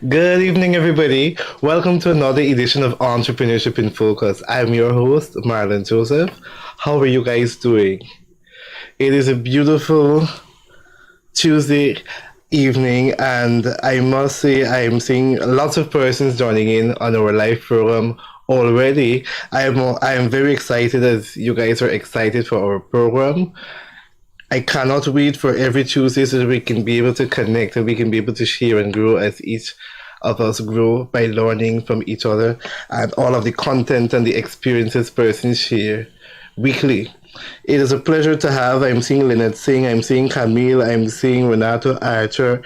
Good evening, everybody. Welcome to another edition of Entrepreneurship in Focus. I'm your host, Marlon Joseph. How are you guys doing? It is a beautiful Tuesday evening, and I must say I'm seeing lots of persons joining in on our live program already. I am very excited as you guys are excited for our program. I cannot wait for every Tuesday so that we can be able to connect and we can be able to share and grow as each of us grow by learning from each other and all of the content and the experiences persons share weekly. It is a pleasure to have. I'm seeing Lynette Singh, I'm seeing Camille, I'm seeing Renato Archer,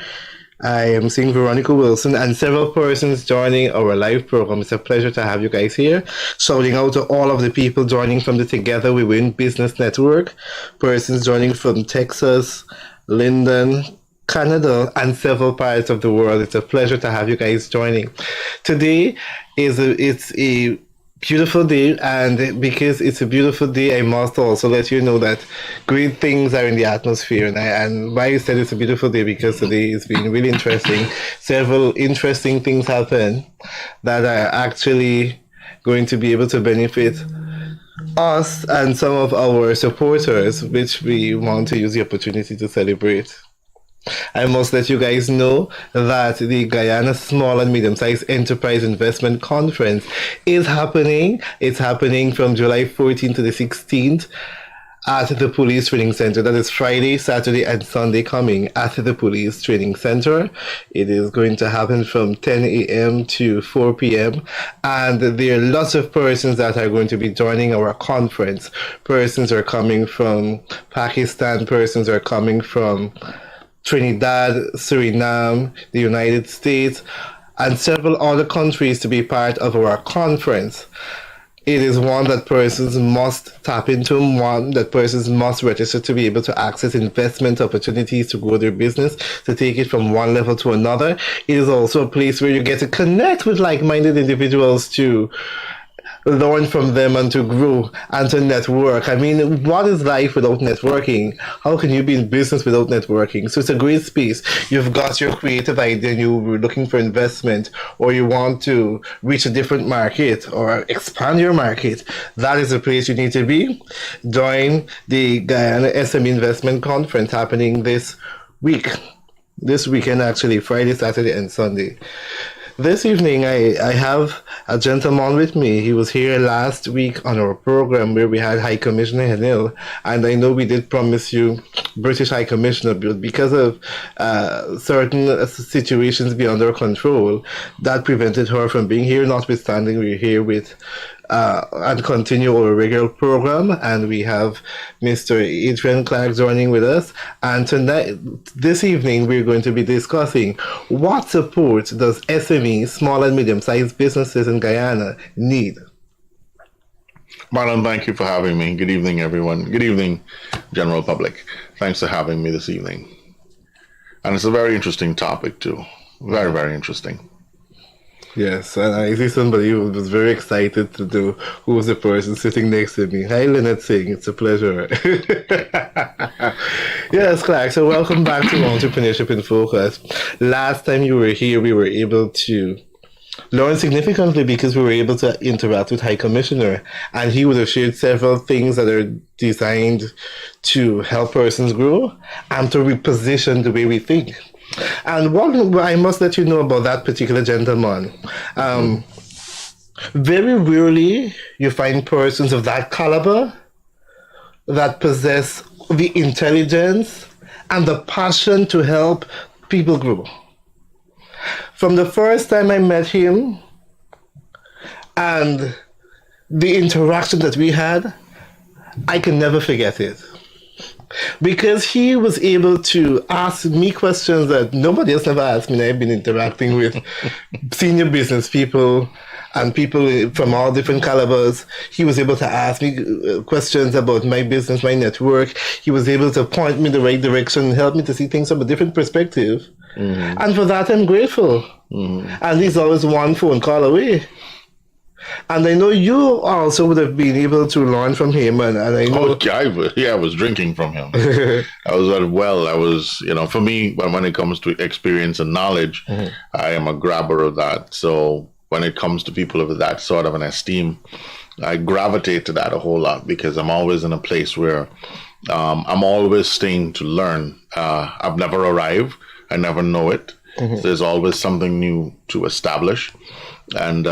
I am seeing Veronica Wilson, and several persons joining our live program. It's a pleasure to have you guys here. Shouting out to all of the people joining from the Together We Win Business Network, persons joining from Texas, Linden, Canada, and several parts of the world. It's a pleasure to have you guys joining. Today it's a beautiful day, and because it's a beautiful day, I must also let you know that great things are in the atmosphere. And why I said it's a beautiful day, because today has been really interesting. Several interesting things happen that are actually going to be able to benefit us and some of our supporters, which we want to use the opportunity to celebrate. I must let you guys know that the Guyana Small and Medium-Sized Enterprise Investment Conference is happening. It's happening from July 14th to the 16th at the Police Training Center. That is Friday, Saturday, and Sunday coming at the Police Training Center. It is going to happen from 10 a.m. to 4 p.m. And there are lots of persons that are going to be joining our conference. Persons are coming from Pakistan, persons are coming from Trinidad, Suriname, the United States, and several other countries to be part of our conference. It is one that persons must tap into, one that persons must register to be able to access investment opportunities to grow their business, to take it from one level to another. It is also a place where you get to connect with like-minded individuals to learn from them and to grow and to network. I mean, what is life without networking? How can you be in business without networking? So it's a great space. You've got your creative idea and you're looking for investment, or you want to reach a different market or expand your market. That is the place you need to be. Join the Guyana SME Investment Conference happening this weekend actually, Friday, Saturday, and Sunday. This evening, I have a gentleman with me. He was here last week on our program where we had High Commissioner Henil, and I know we did promise you British High Commissioner, but because of certain situations beyond our control, that prevented her from being here. Notwithstanding, we're here with and continue our regular program, and we have Mr. Adrian Clarke joining with us. And this evening, we're going to be discussing what support does SMEs, small and medium-sized businesses in Guyana need. Marlon, thank you for having me. Good evening, everyone. Good evening, general public. Thanks for having me this evening. And it's a very interesting topic, too. Very, very interesting. Yes, and I see somebody who was very excited to do, who was the person sitting next to me. Hi, Lynette Singh. It's a pleasure. Yes, Clarke. So welcome back to Entrepreneurship in Focus. Last time you were here, we were able to learn significantly because we were able to interact with High Commissioner, and he would have shared several things that are designed to help persons grow and to reposition the way we think. And what I must let you know about that particular gentleman, very rarely you find persons of that caliber that possess the intelligence and the passion to help people grow. From the first time I met him and the interaction that we had, I can never forget it. Because he was able to ask me questions that nobody else ever asked me. I've been interacting with senior business people and people from all different calibers. He was able to ask me questions about my business, my network. He was able to point me in the right direction, help me to see things from a different perspective. Mm-hmm. And for that, I'm grateful. Mm-hmm. And he's always one phone call away. And I know you also would have been able to learn from him, and I know. Oh, I was drinking from him. I was for me, when it comes to experience and knowledge, I am a grabber of that. So when it comes to people of that sort of an esteem, I gravitate to that a whole lot because I'm always in a place where I'm always staying to learn. I've never arrived. I never know it. There's always something new to establish. And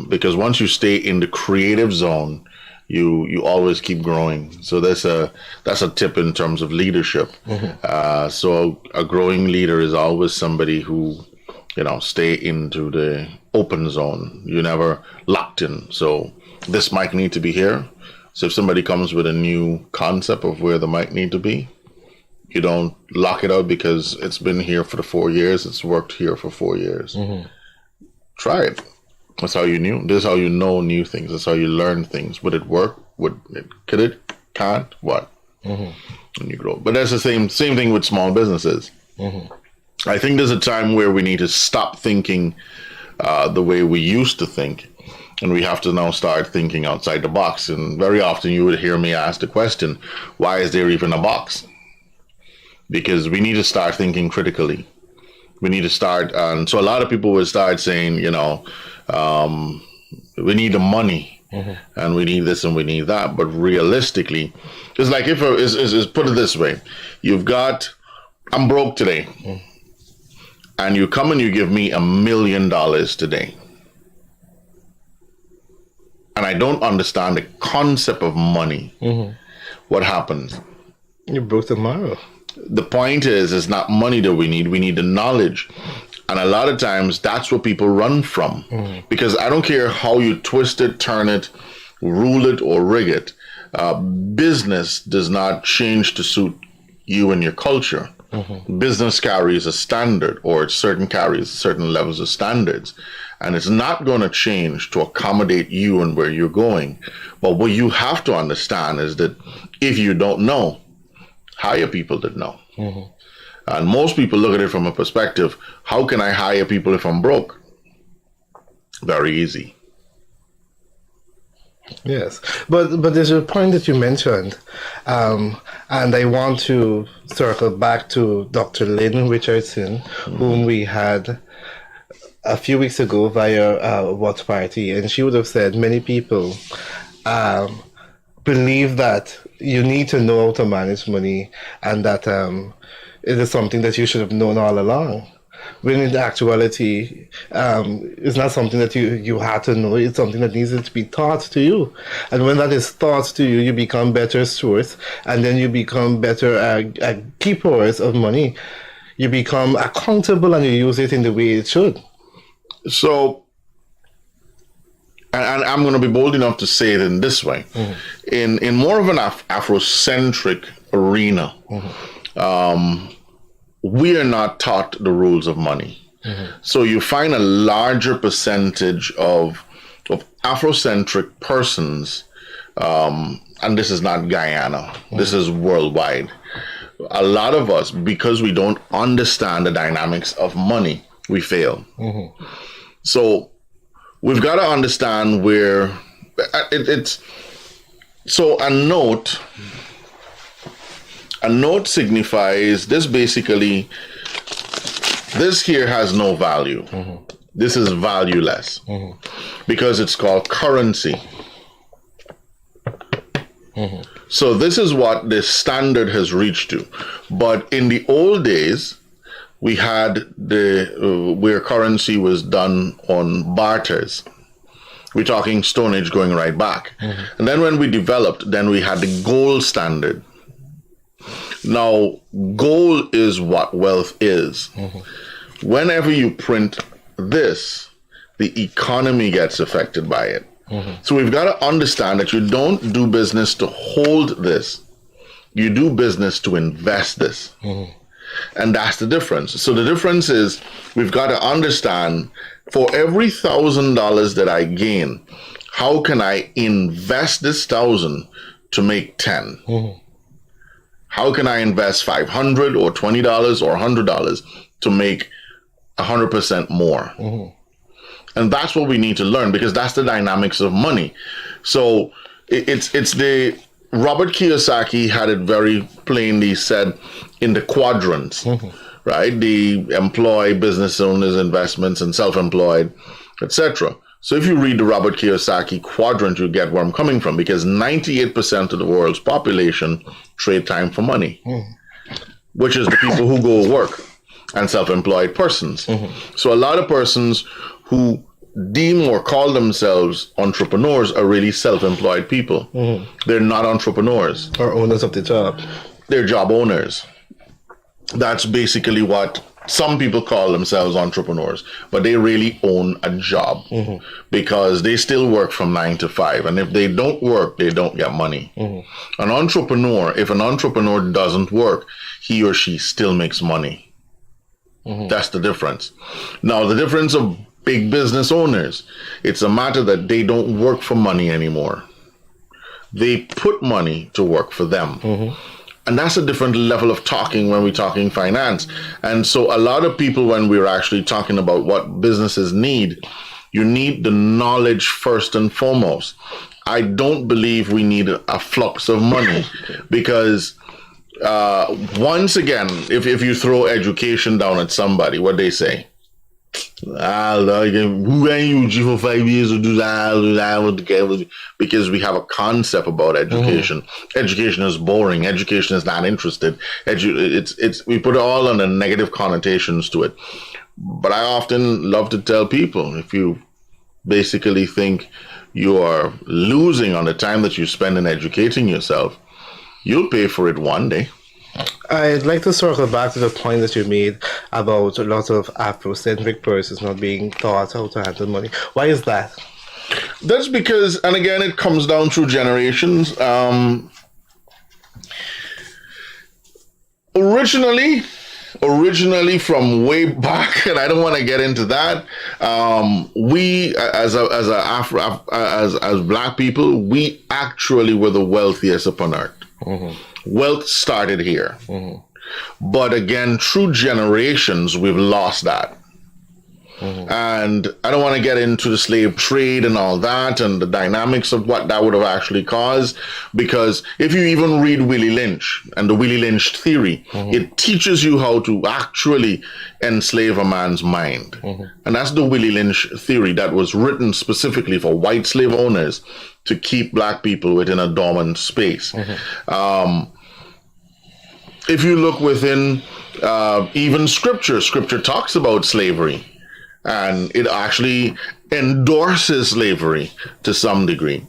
because once you stay in the creative zone, you always keep growing. So that's a tip in terms of leadership. So a growing leader is always somebody who, stay into the open zone. You're never locked in. So this mic need to be here. So if somebody comes with a new concept of where the mic need to be, you don't lock it out because it's been here for the 4 years. It's worked here for 4 years. Try it. That's how you knew. This is how you know new things. That's how you learn things. Would it work? Could it? Can't? What? And you grow. But that's the same thing with small businesses. I think there's a time where we need to stop thinking the way we used to think. And we have to now start thinking outside the box. And very often you would hear me ask the question, why is there even a box? Because we need to start thinking critically. We need to start, and so a lot of people would start saying, we need the money, and we need this and we need that. But realistically, it's like put it this way: I'm broke today, and you come and you give me $1 million today, and I don't understand the concept of money. What happens? You're broke tomorrow. The point is, it's not money that we need the knowledge. And a lot of times that's what people run from. Because I don't care how you twist it, turn it, rule it, or rig it. Business does not change to suit you and your culture. Business carries a standard, or it carries certain levels of standards. And it's not going to change to accommodate you and where you're going. But what you have to understand is that if you don't know, hire people that know. And most people look at it from a perspective, how can I hire people if I'm broke? Very easy. Yes, but there's a point that you mentioned, and I want to circle back to Dr. Lynn Richardson, whom we had a few weeks ago via a watch party, and she would have said many people believe that you need to know how to manage money, and that it is something that you should have known all along. When in actuality, it's not something that you had to know. It's something that needs to be taught to you. And when that is taught to you, you become better stewards, and then you become better keepers of money. You become accountable, and you use it in the way it should. So, and I'm going to be bold enough to say it in this way. In more of an Afrocentric arena, we are not taught the rules of money. So you find a larger percentage of Afrocentric persons, and this is not Guyana, this is worldwide. A lot of us, because we don't understand the dynamics of money, we fail. So we've got to understand where it's. So a note signifies this. Basically, this here has no value. This is valueless because it's called currency. So this is what the standard has reached to. But in the old days, we had where currency was done on barters. We're talking Stone Age going right back. And then when we developed, then we had the gold standard. Now, gold is what wealth is. Whenever you print this, the economy gets affected by it. So we've got to understand that you don't do business to hold this. You do business to invest this. And that's the difference. So the difference is we've got to understand, for every $1,000 that I gain, how can I invest this 1,000 to make 10? How can I invest $500 or $20 or $100 to make 100% more? And that's what we need to learn, because that's the dynamics of money. So it's the Robert Kiyosaki had it very plainly said in the quadrants, right? The employed, business owners, investments, and self-employed, etc. So if you read the Robert Kiyosaki quadrant, you get where I'm coming from, because 98% of the world's population trade time for money, which is the people who go work and self-employed persons. So a lot of persons who deem or call themselves entrepreneurs are really self-employed people. They're not entrepreneurs. Or owners of the job. They're job owners. That's basically what some people call themselves, entrepreneurs, but they really own a job because they still work from 9 to 5. And if they don't work, they don't get money. An entrepreneur, if an entrepreneur doesn't work, he or she still makes money. That's the difference. Now, the difference of big business owners, it's a matter that they don't work for money anymore. They put money to work for them. And that's a different level of talking when we're talking finance. And so a lot of people, when we're actually talking about what businesses need, you need the knowledge first and foremost. I don't believe we need a flux of money because once again, if you throw education down at somebody, what they say? Who are you for 5 years to do that? Because we have a concept about education. Education is boring. Education is not interested. We put it all on the negative connotations to it. But I often love to tell people, if you basically think you are losing on the time that you spend in educating yourself, you'll pay for it one day. I'd like to circle back to the point that you made about a lot of Afrocentric persons not being taught how to handle money. Why is that? That's because, and again, it comes down through generations. Originally from way back, and I don't want to get into that. We, as Black people, we actually were the wealthiest upon earth. Wealth started here. But again, through generations, we've lost that. And I don't want to get into the slave trade and all that and the dynamics of what that would have actually caused, because if you even read Willie Lynch and the Willie Lynch theory, it teaches you how to actually enslave a man's mind. And that's the Willie Lynch theory that was written specifically for white slave owners to keep Black people within a dormant space. If you look within even scripture talks about slavery, and it actually endorses slavery to some degree.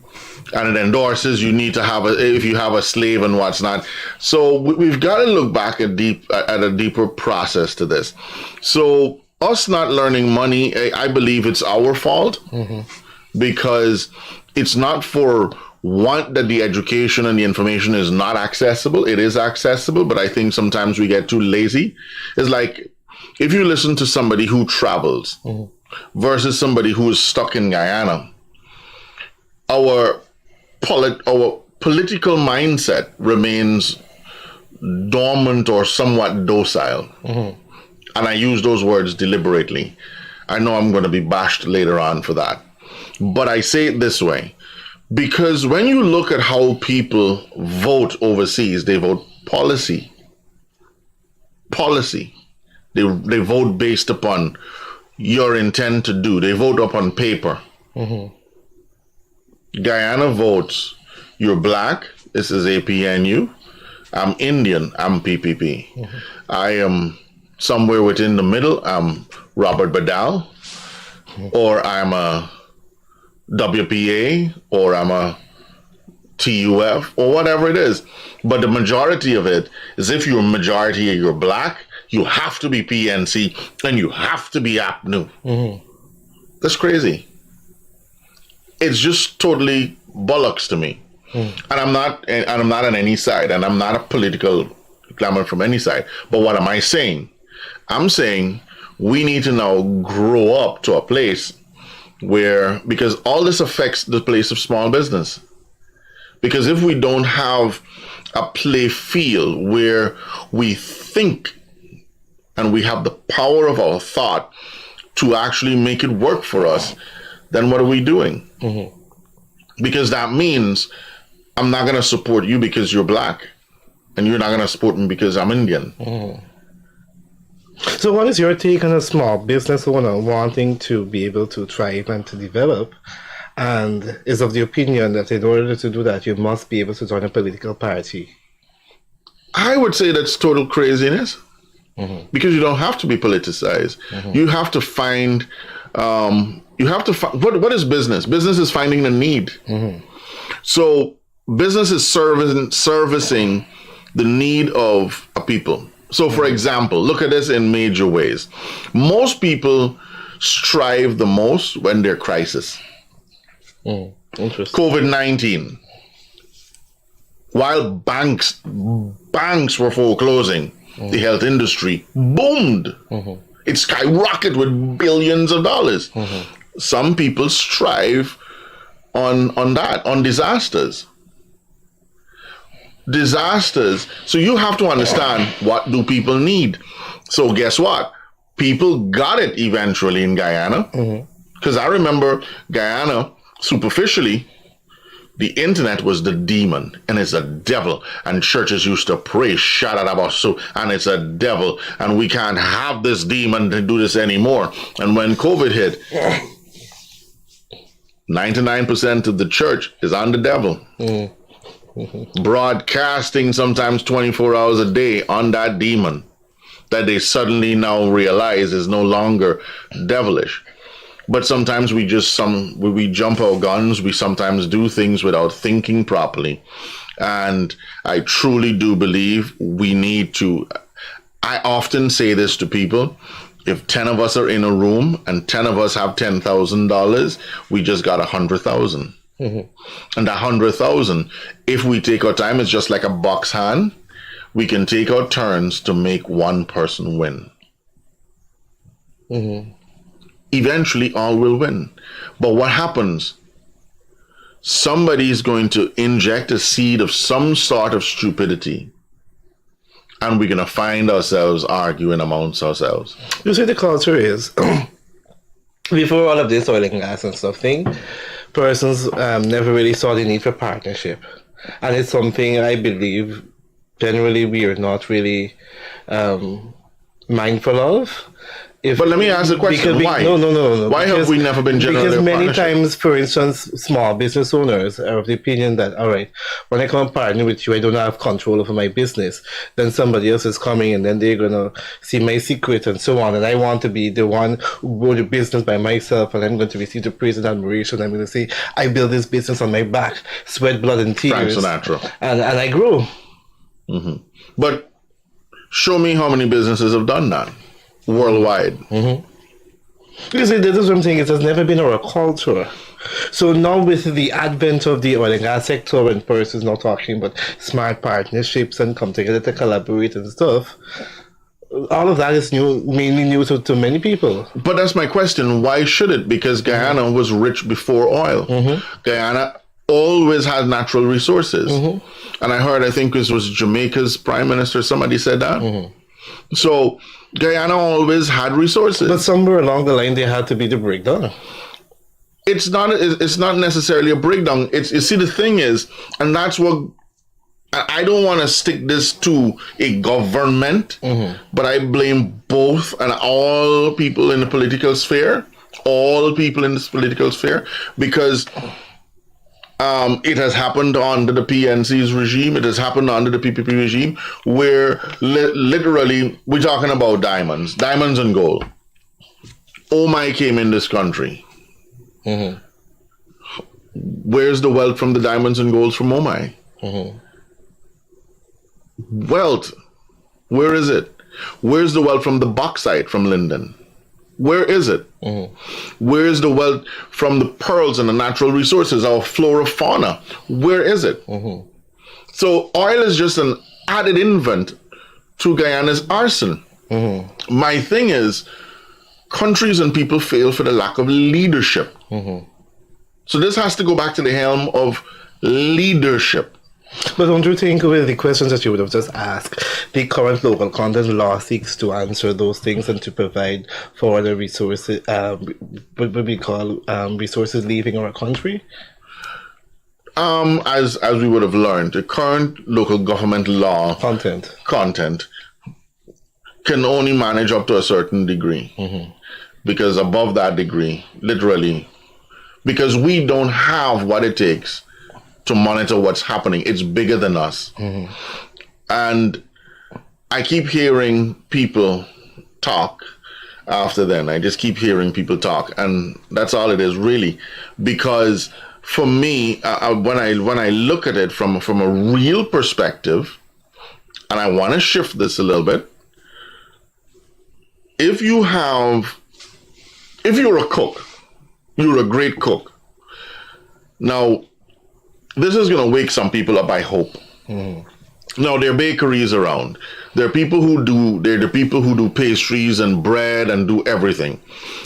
And it endorses you need to have if you have a slave and what's not. So we've got to look back at a deeper process to this. So us not learning money, I believe it's our fault, because it's not for one that the education and the information is not accessible. It is accessible, but I think sometimes we get too lazy. It's like, if you listen to somebody who travels versus somebody who is stuck in Guyana, our political mindset remains dormant or somewhat docile. And I use those words deliberately. I know I'm going to be bashed later on for that. But I say it this way, because when you look at how people vote overseas, they vote policy. They vote based upon your intent to do. They vote upon paper. Guyana votes, you're Black, this is APNU. I'm Indian, I'm PPP. I am somewhere within the middle, I'm Robert Badal, or I'm a WPA, or I'm a TUF, or whatever it is. But the majority of it is, if you're a majority or you're Black, you have to be PNC and you have to be APNU. That's crazy. It's just totally bollocks to me. And I'm not on any side, and I'm not a political clamor from any side. But what am I saying? I'm saying we need to now grow up to a place where, because all this affects the place of small business. Because if we don't have a play field where we think and we have the power of our thought to actually make it work for us, then what are we doing? Because that means I'm not going to support you because you're black, and you're not going to support me because I'm Indian. So what is your take on a small business owner wanting to be able to thrive and to develop, and is of the opinion that in order to do that, you must be able to join a political party? I would say that's total craziness, because you don't have to be politicized. You have to find, what is business? Business is finding the need. So business is servicing the need of a people. So for example, look at this in major ways. Most people strive the most when they're crisis. Interesting. COVID-19. While banks were foreclosing, the health industry boomed. It skyrocketed with billions of dollars. Some people strive on disasters. So you have to understand, what do people need? So guess what? People got it eventually in Guyana. Because I remember Guyana, superficially, the internet was the demon, and it's a devil, and churches used to pray, "Shadadabasu," and it's a devil, and we can't have this demon to do this anymore. And when COVID hit, 99% of the church is on the devil. Broadcasting sometimes 24 hours a day on that demon that they suddenly now realize is no longer devilish. But sometimes we jump our guns. We sometimes do things without thinking properly. And I truly do believe we need to, I often say this to people, if 10 of us are in a room and 10 of us have $10,000, we just got 100,000. And that 100,000, if we take our time, it's just like a box hand. We can take our turns to make one person win. Eventually, all will win. But what happens? Somebody is going to inject a seed of some sort of stupidity, and we're going to find ourselves arguing amongst ourselves. You see, the culture is, before all of this oil and gas and stuff thing, persons never really saw the need for partnership. And it's something I believe generally we are not really mindful of. But let me ask the question, why? No. Why have we never been generally Because many partnership? times, for instance, small business owners are of the opinion that, all right, when I come partner with you, I don't have control over my business. Then somebody else is coming and then they're going to see my secret and so on. And I want to be the one who grow the business by myself, and I'm going to receive the praise and admiration. I'm going to say, I built this business on my back, sweat, blood, and tears. Frank Sinatra. And I grew. But show me how many businesses have done that worldwide. You see, this is what I'm saying. It has never been our culture. So now with the advent of the oil and gas sector, when persons now talking about smart partnerships and come together to collaborate and stuff, all of that is new, mainly new to many people. But that's my question. Why should it? Because Guyana was rich before oil. Guyana always had natural resources. And I think this was Jamaica's prime minister, somebody said that. So Guyana always had resources. But somewhere along the line, there had to be the breakdown. It's not necessarily a breakdown. You see, the thing is, and that's what, I don't want to stick this to a government, but I blame both and all people in the political sphere, because it has happened under the PNC's regime. It has happened under the PPP regime, where literally we're talking about diamonds and gold. Omai came in this country. Where's the wealth from the diamonds and golds from Omai? Wealth, where is it? Where's the wealth from the bauxite from Linden? Where is it? Where is the wealth from the pearls and the natural resources, our flora, fauna? Where is it? So oil is just an added invent to Guyana's arsenal. My thing is, countries and people fail for the lack of leadership. So this has to go back to the helm of leadership. But don't you think with the questions that you would have just asked, the current local content law seeks to answer those things and to provide for the resources, what we call resources leaving our country? As we would have learned, the current local government law content can only manage up to a certain degree. Because above that degree, literally, because we don't have what it takes to monitor what's happening. It's bigger than us. And I keep hearing people talk after then. I just keep hearing people talk. And that's all it is, really. Because for me, when I look at it from a real perspective, and I want to shift this a little bit, if you're a cook, you're a great cook. Now, this is going to wake some people up, I hope. Now, there are bakeries around. There are people who do pastries and bread and do everything.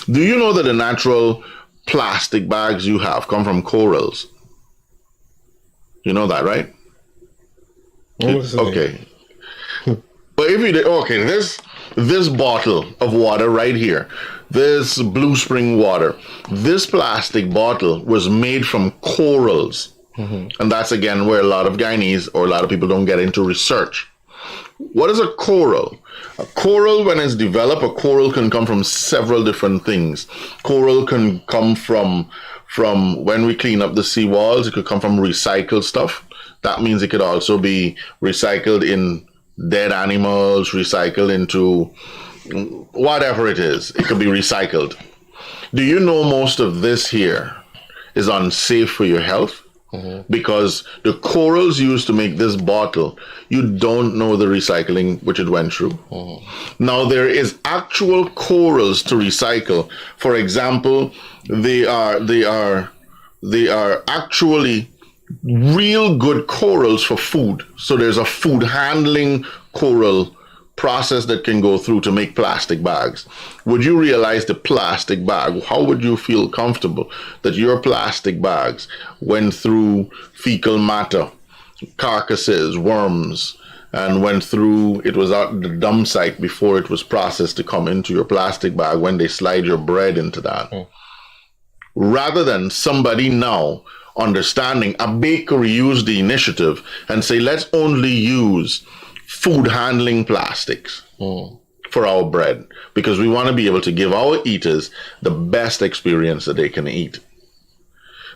Do you know that the natural plastic bags you have come from corals? You know that, right? Okay. But if you did, okay, this bottle of water right here, this Blue Spring water, this plastic bottle was made from corals. And that's, again, where a lot of Guyanese or a lot of people don't get into research. What is a coral? A coral, when it's developed, a coral can come from several different things. Coral can come from when we clean up the seawalls. It could come from recycled stuff. That means it could also be recycled in dead animals, recycled into whatever it is. It could be recycled. Do you know most of this here is unsafe for your health? Because the corals used to make this bottle, you don't know the recycling which it went through. Now, there is actual corals to recycle. For example, they are actually real good corals for food. So there's a food handling coral process that can go through to make plastic bags. Would you realize the plastic bag? How would you feel comfortable that your plastic bags went through fecal matter, carcasses, worms, and went through, it was at the dump site before it was processed to come into your plastic bag when they slide your bread into that? Rather than somebody now understanding, a bakery use the initiative and say, let's only use food handling plastics for our bread, because we want to be able to give our eaters the best experience that they can eat.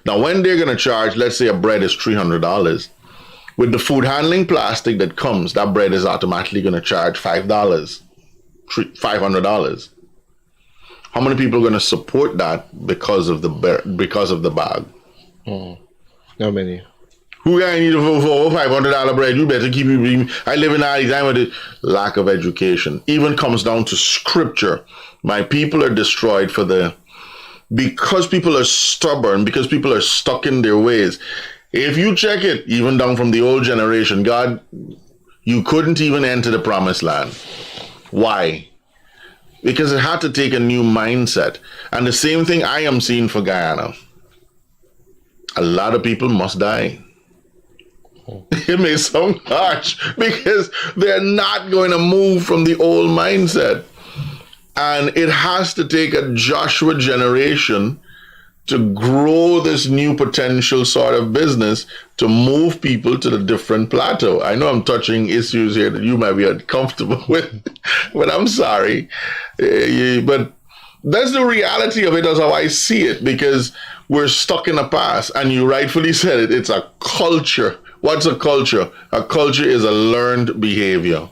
Now, when they're going to charge, let's say a bread is $300, with the food handling plastic that comes, that bread is automatically going to charge $500. How many people are going to support that because of the bag? How many? Who got need for $500 bread? You better keep it. I live in all the time with the lack of education. Even comes down to scripture. My people are destroyed because people are stubborn, because people are stuck in their ways. If you check it, even down from the old generation, God, you couldn't even enter the promised land. Why? Because it had to take a new mindset. And the same thing I am seeing for Guyana. A lot of people must die. It may sound harsh because they're not going to move from the old mindset. And it has to take a Joshua generation to grow this new potential sort of business to move people to the different plateau. I know I'm touching issues here that you might be uncomfortable with, but I'm sorry. But that's the reality of it. That's how I see it, because we're stuck in the past. And you rightfully said it. It's a culture. What's a culture? A culture is a learned behavior.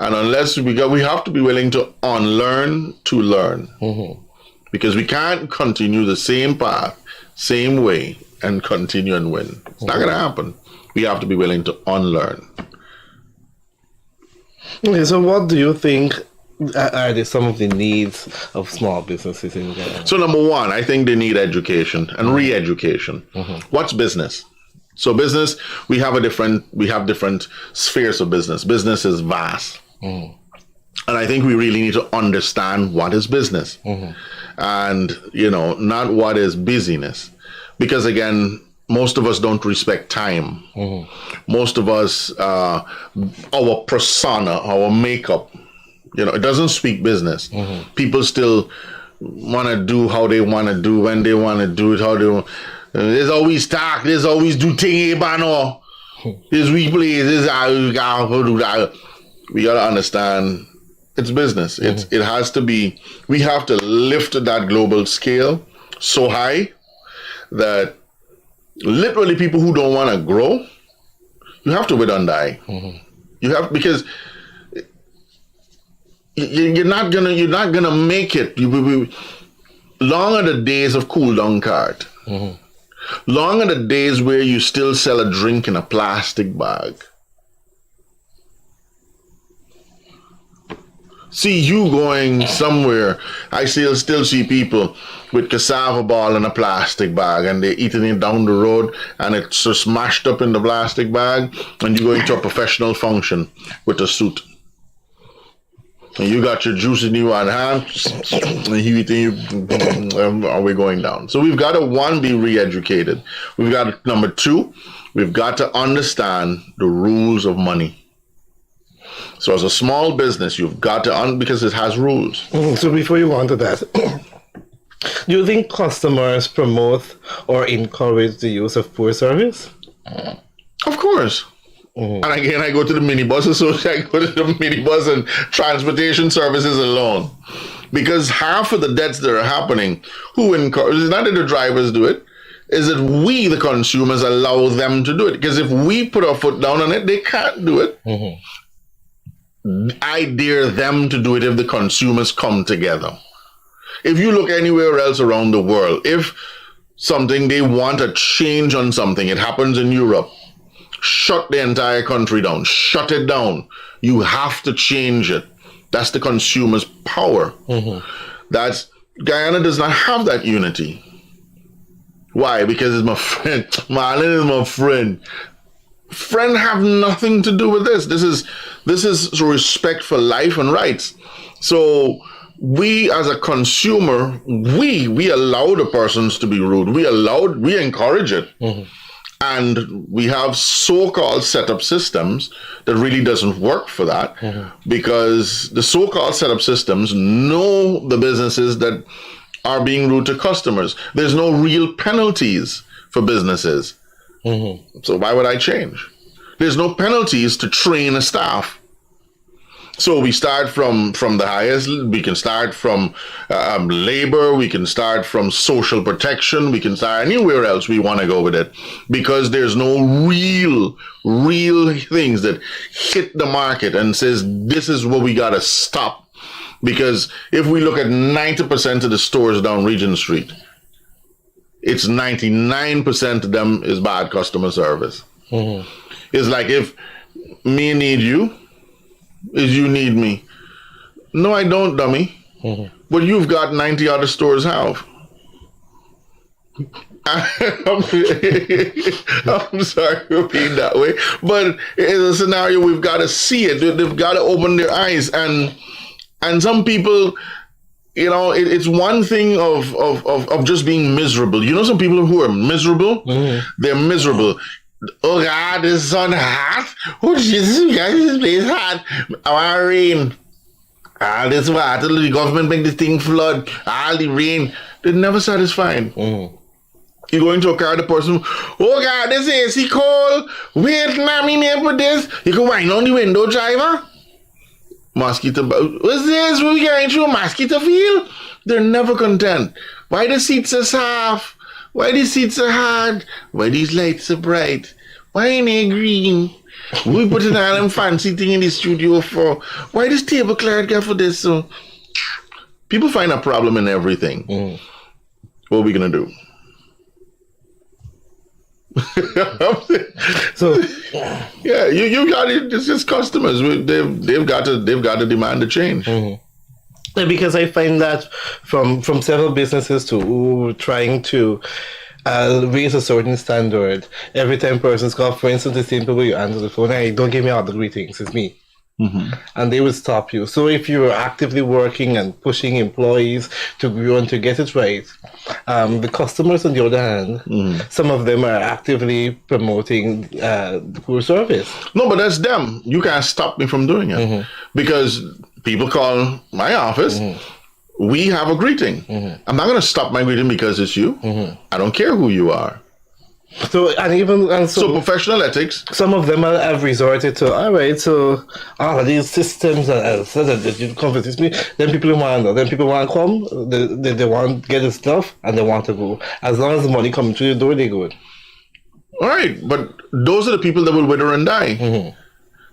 And unless we have to be willing to unlearn to learn. Because we can't continue the same path, same way, and continue and win. It's not going to happen. We have to be willing to unlearn. Okay, so what do you think are some of the needs of small businesses in Guyana? So number one, I think they need education and re-education. What's business? So business, we have different spheres of business. Business is vast. And I think we really need to understand what is business. And, not what is busyness. Because again, most of us don't respect time. Most of us, our persona, our makeup, it doesn't speak business. People still want to do how they want to do, when they want to do it, how they want. There's always talk, there's always do thing, no. There's replays, there's how you gotta do that. We gotta understand it's business. It has to be, we have to lift that global scale so high that literally people who don't want to grow, you have to wait and die. You have, because you're not gonna make it. Long are the days of cool down cart. Long are the days where you still sell a drink in a plastic bag. See you going somewhere. I still see people with cassava ball in a plastic bag and they're eating it down the road and it's just mashed up in the plastic bag, and you go into a professional function with a suit. And you got your juice in your one hand and you eating, are we going down? So we've got to, one, be re-educated. We've got to, number two, we've got to understand the rules of money. So as a small business, you've got to, because it has rules. So before you go on to that, do you think customers promote or encourage the use of poor service? Of course. And again, I go to the minibus association, I go to the minibus and transportation services alone. Because half of the deaths that are happening, who encourage, it's not that the drivers do it, is that we, the consumers, allow them to do it. Because if we put our foot down on it, they can't do it. I dare them to do it if the consumers come together. If you look anywhere else around the world, if something, they want a change on something, it happens in Europe, shut the entire country down, shut it down. You have to change it. That's the consumer's power. That's, Guyana does not have that unity. Why? Because it's my friend. Marlon is my friend. Friend have nothing to do with this. This is respect for life and rights. So we as a consumer, we allow the persons to be rude. We encourage it. And we have so-called setup systems that really doesn't work for that, because the so-called setup systems know the businesses that are being rude to customers. There's no real penalties for businesses. So why would I change? There's no penalties to train a staff. So we start from the highest. We can start from labor. We can start from social protection. We can start anywhere else we want to go with it, because there's no real things that hit the market and says this is what we got to stop. Because if we look at 90% of the stores down Regent Street, it's 99% of them is bad customer service. It's like, if me need you, is you need me. No, I don't, dummy. But you've got 90 other stores have. I'm sorry for being that way, but it's a scenario we've got to see it. They've got to open their eyes, and some people, it's one thing of just being miserable. Some people who are miserable, they're miserable. Oh God, this sun hot. Oh Jesus, you guys, this place hot. I want rain. All this water, the government make this thing flood. All the rain. They're never satisfied. You go into a car, the person, oh God, this AC cold. Wait, let me name for this. You can wind on the window, driver. Mosquito, what's this? We going through a mosquito field? They're never content. Why the seats are soft? Why the seats are hard? Why these lights are bright? Why ain't they green? We put an all them fancy thing in the studio for. Why this table Clarke got for this? So people find a problem in everything. What are we gonna do? So yeah, you got it. It's just customers. They've got to demand a change. Because I find that from several businesses too, who are trying to raise a certain standard. Every time persons call, for instance, the same people you answer the phone, hey, don't give me all the greetings, it's me. and they will stop you. So if you're actively working and pushing employees to grow and to get it right, the customers, on the other hand, some of them are actively promoting poor service. No, but that's them. You can't stop me from doing it because people call my office. We have a greeting. I'm not going to stop my greeting because it's you. I don't care who you are. So So professional ethics. some of them have resorted to, all right, so all of these systems and so that you convince me, then people want to come, they want to get the stuff and they want to go. As long as the money comes through the door, they go. All right, but those are the people that will wither and die.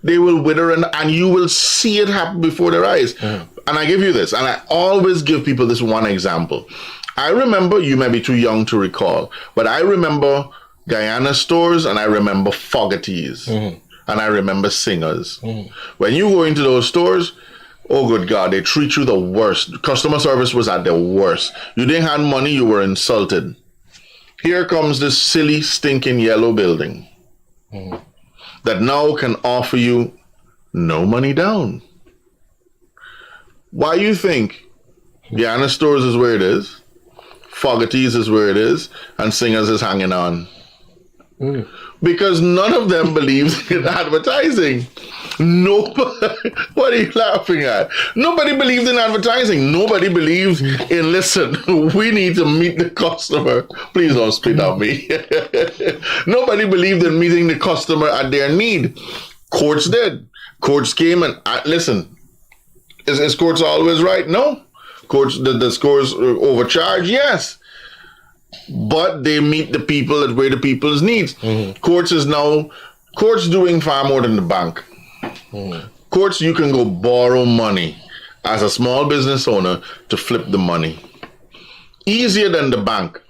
They will wither and you will see it happen before their eyes. And I give you this, and I always give people this one example. I remember, you may be too young to recall, but I remember Guyana stores and I remember Fogarty's and I remember Singers. When you go into those stores, oh good God, they treat you the worst. Customer service was at their worst. You didn't have money, you were insulted. Here comes this silly, stinking yellow building that now can offer you no money down. Why you think Guyana stores is where it is, Fogarty's is where it is, and Singers is hanging on? Because none of them believes in advertising. Nobody, what are you laughing at? Nobody believes in advertising. Nobody believes in, listen, we need to meet the customer. Please don't spit on me. Nobody believed in meeting the customer at their need. Courts did. Courts came and, listen, is courts always right? No. Courts, the scores overcharge? Yes. But they meet the people at where the people's needs. Courts doing far more than the bank. Courts, you can go borrow money as a small business owner to flip the money. Easier than the bank.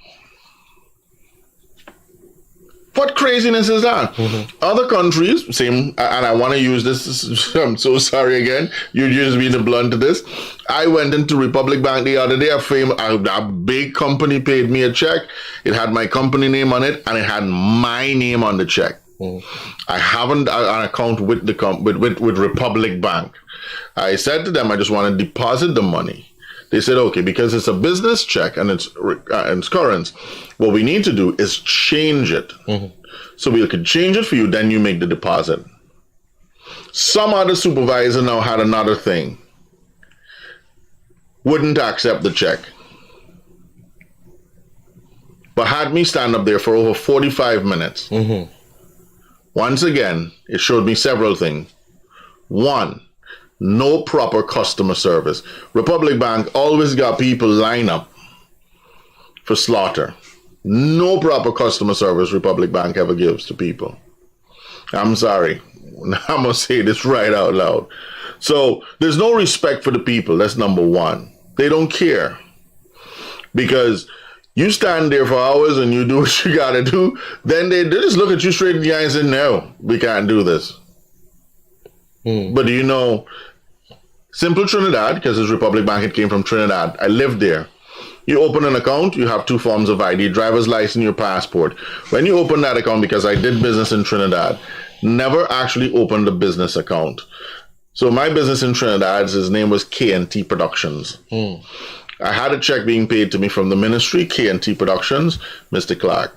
What craziness is that? Other countries, same, and I want to use this, I'm so sorry again, you're just being blunt to this. I went into Republic Bank the other day, a big company paid me a check. It had my company name on it, and it had my name on the check. I haven't an account with with Republic Bank. I said to them, I just want to deposit the money. They said, okay, because it's a business check and it's current, what we need to do is change it. So we can change it for you, then you make the deposit. Some other supervisor now had another thing. Wouldn't accept the check. But had me stand up there for over 45 minutes. Once again, it showed me several things. One, no proper customer service. Republic Bank always got people line up for slaughter. No proper customer service Republic Bank ever gives to people. I'm sorry. I'm going to say this right out loud. So there's no respect for the people. That's number one. They don't care. Because you stand there for hours and you do what you got to do, then they just look at you straight in the eyes and say, no, we can't do this. But do you know, simple Trinidad, because it's Republic Bank, it came from Trinidad. I lived there. You open an account, you have two forms of ID, driver's license, your passport. When you open that account, because I did business in Trinidad, never actually opened a business account. So my business in Trinidad, his name was KNT Productions. I had a check being paid to me from the ministry, KNT Productions, Mr. Clarke.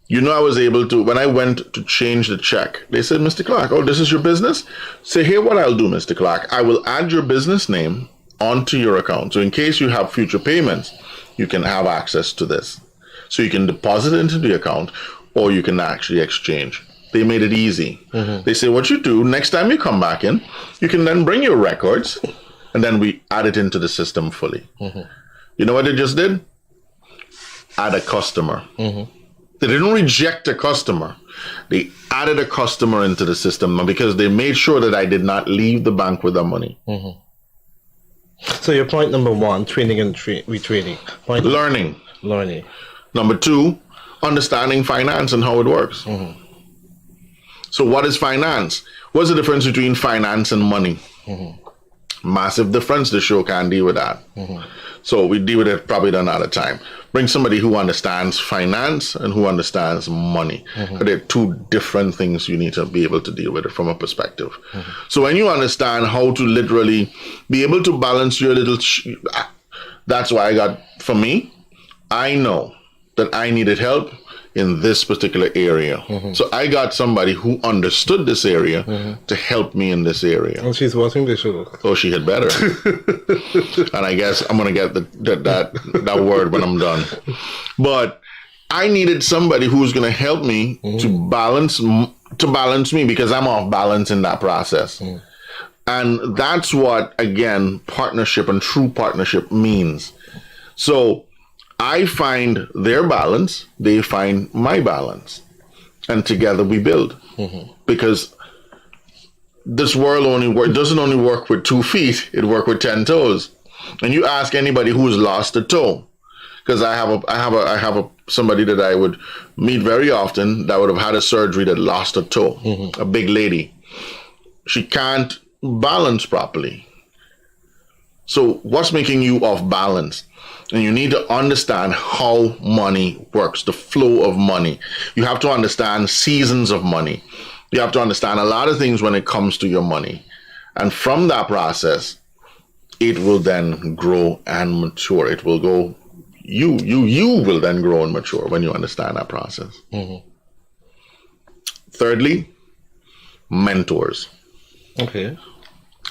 You know, I was able to, when I went to change the check, they said, Mr. Clarke, oh, this is your business? Say, here what I'll do, Mr. Clarke. I will add your business name onto your account. So in case you have future payments, you can have access to this. So you can deposit it into the account or you can actually exchange. They made it easy. They say, what you do, next time you come back in, you can then bring your records and then we add it into the system fully. You know what they just did? Add a customer. They didn't reject a customer. They added a customer into the system because they made sure that I did not leave the bank with the money. So your point number one, training and retraining. Point Learning. Number two, understanding finance and how it works. So what is finance? What's the difference between finance and money? Massive difference. The show can't deal with that. So we deal with it probably another time. Bring somebody who understands finance and who understands money. They're two different things you need to be able to deal with it from a perspective. So when you understand how to literally be able to balance your little, that's why for me, I know that I needed help in this particular area. So I got somebody who understood this area to help me in this area. Oh, she's watching the show. Oh, she had better. And I guess I'm going to get that word when I'm done. But I needed somebody who's going to help me to balance me, because I'm off balance in that process. And that's what, again, partnership and true partnership means. So I find their balance, they find my balance, and together we build. Because this world doesn't only work with 2 feet; it works with 10 toes. And you ask anybody who's lost a toe, because I have somebody that I would meet very often that would have had a surgery that lost a toe, a big lady. She can't balance properly. So what's making you off balance? And you need to understand how money works, the flow of money. You have to understand seasons of money. You have to understand a lot of things when it comes to your money. And from that process, it will then grow and mature. It will go, you will then grow and mature when you understand that process. Thirdly, mentors. Okay.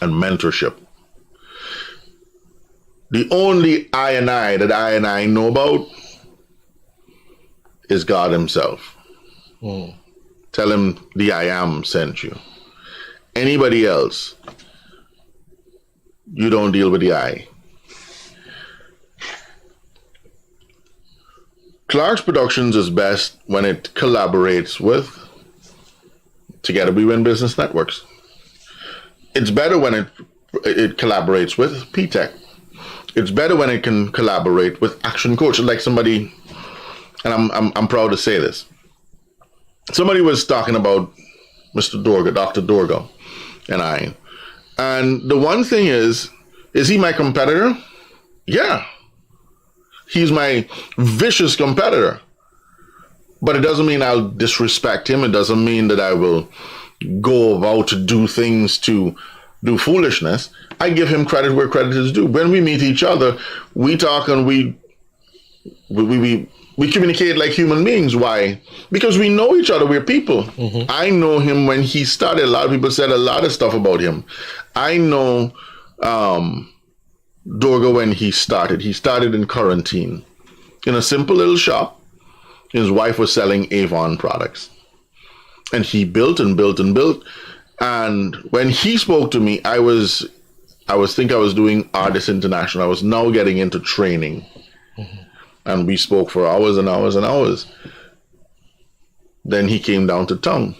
And mentorship. The only I and I know about is God himself. Tell him the I am sent you. Anybody else, you don't deal with the I. Clarke's Productions is best when it collaborates with Together We Win Business Networks. It's better when it collaborates with P-Tech. It's better when it can collaborate with Action Coach, like somebody, and I'm proud to say this. Somebody was talking about Mr. Dorga, Dr. Dorga, and I. And the one thing is he my competitor? Yeah. He's my vicious competitor. But it doesn't mean I'll disrespect him. It doesn't mean that I will go about to do things to do foolishness. I give him credit where credit is due. When we meet each other, we talk and we communicate like human beings. Why? Because we know each other. We're people. I know him when he started. A lot of people said a lot of stuff about him. I know Dorga when he started. He started in quarantine in a simple little shop. His wife was selling Avon products. And he built and built and built. And when he spoke to me, I was doing Artists International. I was now getting into training. And we spoke for hours and hours and hours. Then he came down to tongue.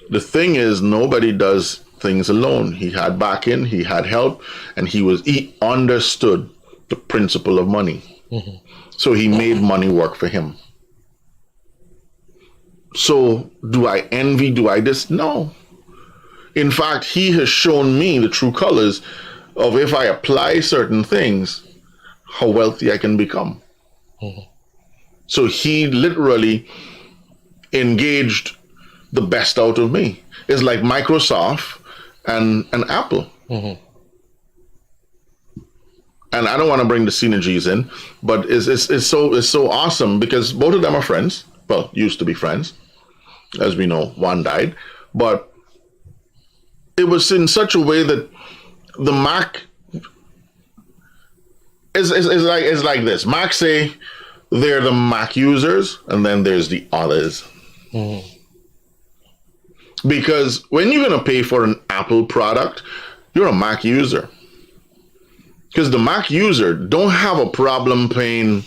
The thing is, nobody does things alone. He had backing, he had help, and he understood the principle of money. So he made money work for him. So do I envy? Do I this? No. In fact, he has shown me the true colors of if I apply certain things, how wealthy I can become. So he literally engaged the best out of me. It's like Microsoft and Apple. And I don't want to bring the synergies in, but it's so awesome because both of them are friends. Well, used to be friends. As we know, one died. But it was in such a way that the Mac is like this. Mac say they're the Mac users, and then there's the others. Because when you're going to pay for an Apple product, you're a Mac user. Because the Mac user don't have a problem paying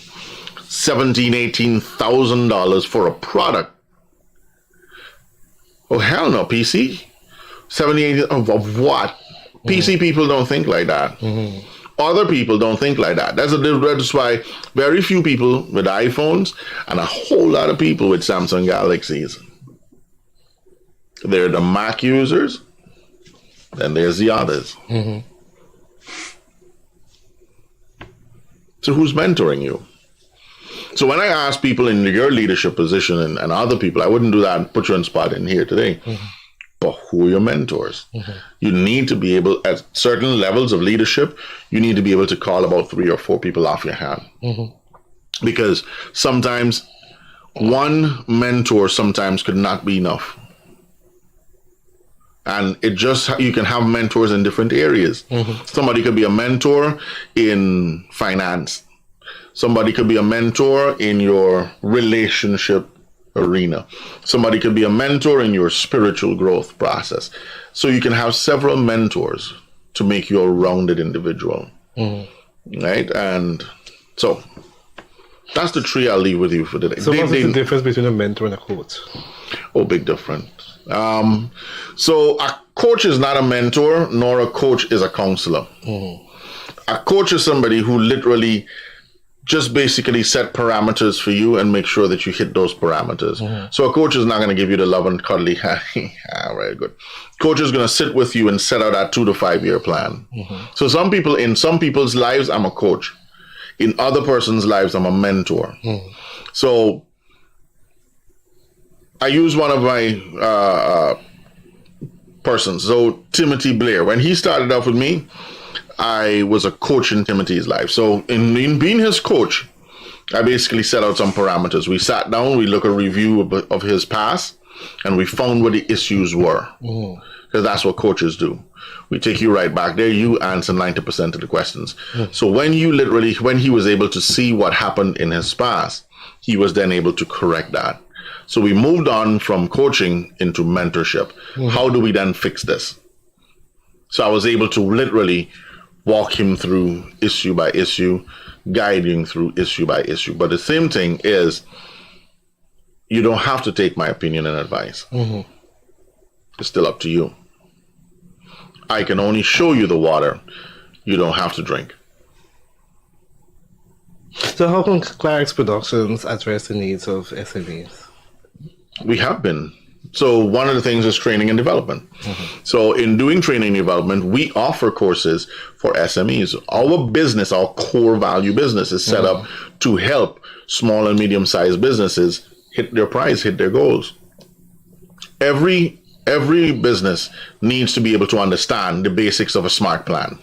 $17,000, $18,000 for a product. Oh, hell no, PC? 78 of what? PC people don't think like that. Other people don't think like that. That's why very few people with iPhones and a whole lot of people with Samsung Galaxies. They're the Mac users Then there's the others. So who's mentoring you? So when I ask people in your leadership position and other people, I wouldn't do that and put you on spot in here today. But who are your mentors? You need to be able, at certain levels of leadership, you need to be able to call about 3 or 4 people off your hand. Because sometimes one mentor sometimes could not be enough. And it just, you can have mentors in different areas. Somebody could be a mentor in finance. Somebody could be a mentor in your relationship arena. Somebody could be a mentor in your spiritual growth process. So you can have several mentors to make you a rounded individual. Right? And so that's the tree I'll leave with you for today. So what's the difference between a mentor and a coach? Oh, big difference. So a coach is not a mentor, nor a coach is a counselor. A coach is somebody who literally just basically set parameters for you and make sure that you hit those parameters. So a coach is not going to give you the love and cuddly, very good. Coach is going to sit with you and set out that 2 to 5 year plan. So in some people's lives, I'm a coach. In other person's lives, I'm a mentor. So I use one of my persons. So Timothy Blair, when he started off with me, I was a coach in Timothy's life. So in being his coach, I basically set out some parameters. We sat down, we looked at a review of his past, and we found what the issues were. Because that's what coaches do. We take you right back there. You answer 90% of the questions. So when he was able to see what happened in his past, he was then able to correct that. So we moved on from coaching into mentorship. How do we then fix this? So I was able to literally walk him through issue by issue, guide him through issue by issue. But the same thing is, you don't have to take my opinion and advice. It's still up to you. I can only show you the water. You don't have to drink. So how can Clarke's Productions address the needs of SMEs? We have been. So one of the things is training and development. So in doing training and development, we offer courses for SMEs. Our business, our core value business, is set up to help small and medium-sized businesses hit their price, hit their goals. Every business needs to be able to understand the basics of a smart plan.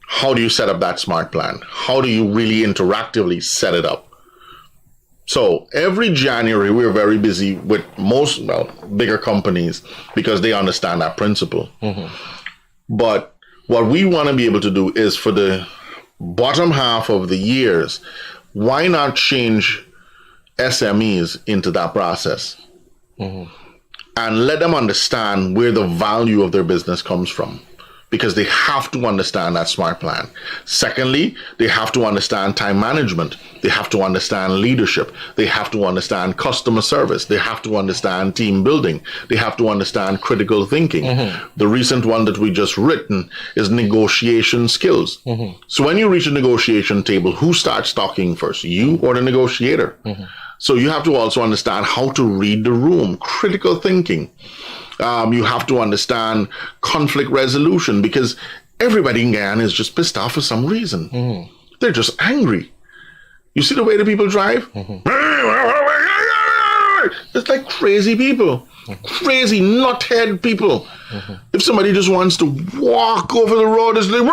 How do you set up that smart plan? How do you really interactively set it up? So every January, we're very busy with bigger companies because they understand that principle. But what we want to be able to do is, for the bottom half of the years, why not change SMEs into that process? And let them understand where the value of their business comes from. Because they have to understand that smart plan. Secondly, they have to understand time management. They have to understand leadership. They have to understand customer service. They have to understand team building. They have to understand critical thinking. The recent one that we just written is negotiation skills. So when you reach a negotiation table, who starts talking first, you or the negotiator? So you have to also understand how to read the room, critical thinking. You have to understand conflict resolution, because everybody in Guyana is just pissed off for some reason. They're just angry. You see the way the people drive? It's like crazy people. Crazy nuthead people. If somebody just wants to walk over the road, it's like, I'm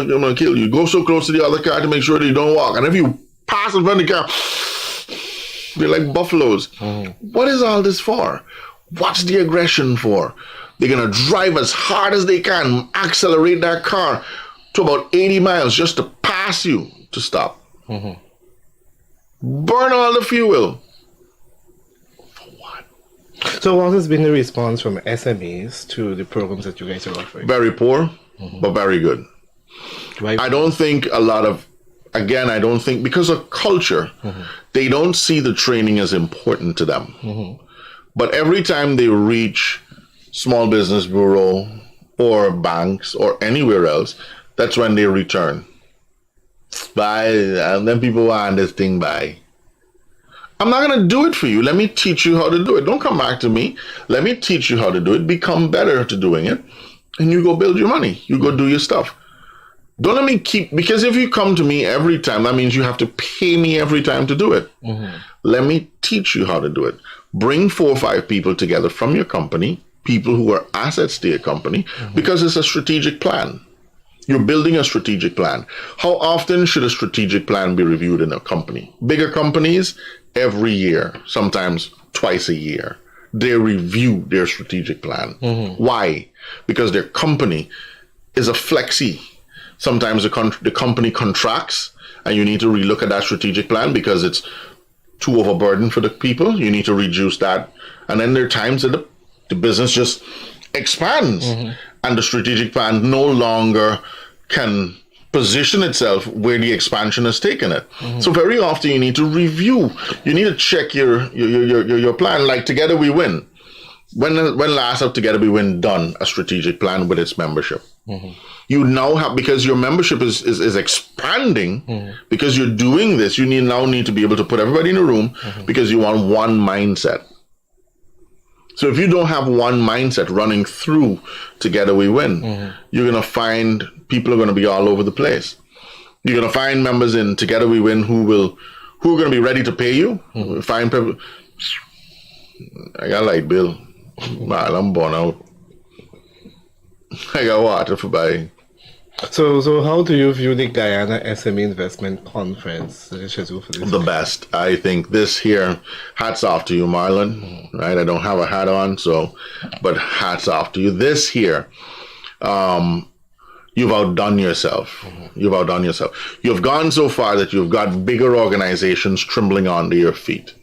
going to kill you. Go so close to the other car to make sure that you don't walk. And if you pass in front of the car, they're like buffaloes. What is all this for? What's the aggression for? They're going to drive as hard as they can, accelerate that car to about 80 miles just to pass you to stop. Burn all the fuel. For what? So what has been the response from SMEs to the programs that you guys are offering? Very poor, but very good. I don't think because of culture, they don't see the training as important to them. But every time they reach small business bureau or banks or anywhere else, that's when they return. Bye. And then people want this thing by. I'm not going to do it for you. Let me teach you how to do it. Don't come back to me. Let me teach you how to do it. Become better to doing it. And you go build your money. You go do your stuff. Don't let me because if you come to me every time, that means you have to pay me every time to do it. Let me teach you how to do it. Bring 4 or 5 people together from your company, people who are assets to your company, because it's a strategic plan. You're building a strategic plan. How often should a strategic plan be reviewed in a company? Bigger companies, every year, sometimes twice a year. They review their strategic plan. Why? Because their company is a flexi. Sometimes the company contracts and you need to relook at that strategic plan because it's too overburdened for the people. You need to reduce that. And then there are times that the business just expands and the strategic plan no longer can position itself where the expansion has taken it. So very often you need to review. You need to check your plan. Like Together We Win. When last have Together We Win done a strategic plan with its membership? You now have, because your membership is expanding, because you're doing this, you now need to be able to put everybody in a room because you want one mindset. So if you don't have one mindset running through Together We Win, you're going to find people are going to be all over the place. You're going to find members in Together We Win who are going to be ready to pay you. Find people. I got light bill. Man, I'm born out. I got water for buying. So how do you view the Guyana SME Investment Conference scheduled for this? The best. I think this here, hats off to you, Marlon. Right? I don't have a hat on, but hats off to you. This here, you've outdone yourself. You've outdone yourself. You've gone so far that you've got bigger organizations trembling under your feet.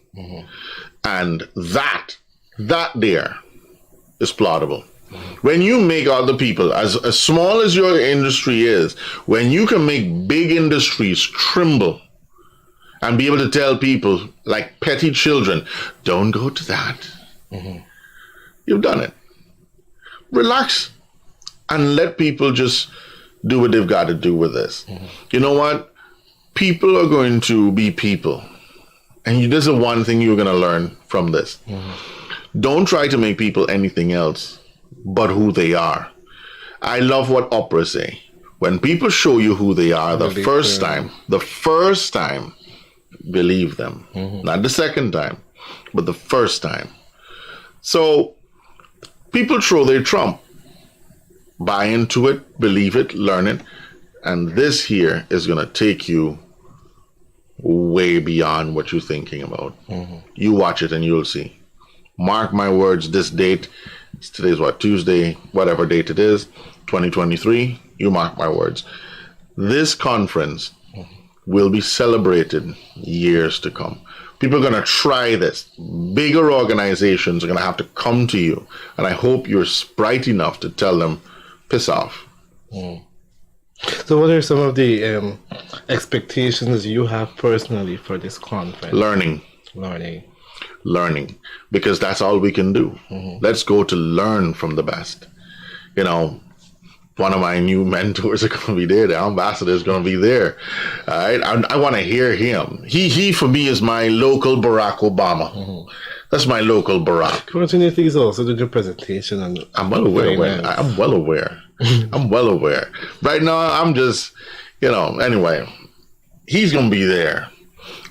And that there is plausible. When you make other people, as small as your industry is, when you can make big industries tremble and be able to tell people like petty children, don't go to that. You've done it. Relax and let people just do what they've got to do with this. You know what? People are going to be people. And this is one thing you're going to learn from this. Don't try to make people anything else but who they are. I love what opera say. When people show you who they are the first time, believe them. Not the second time, but the first time. So people throw their trump. Buy into it, believe it, learn it. And this here is going to take you way beyond what you're thinking about. You watch it and you'll see. Mark my words, this date, today's what, Tuesday, whatever date it is, 2023, you mark my words. This conference will be celebrated years to come. People are going to try this. Bigger organizations are going to have to come to you. And I hope you're bright enough to tell them, piss off. So what are some of the expectations you have personally for this conference? Learning, because that's all we can do. Let's go to learn from the best. You know, one of my new mentors are going to be there. The ambassador is going to be there. All right, I want to hear him. He for me is my local Barack Obama. That's my local Barack. Fortunately, he's also doing a presentation. And I'm well aware. I'm well aware. I'm well aware. Right now, I'm just, anyway, he's going to be there.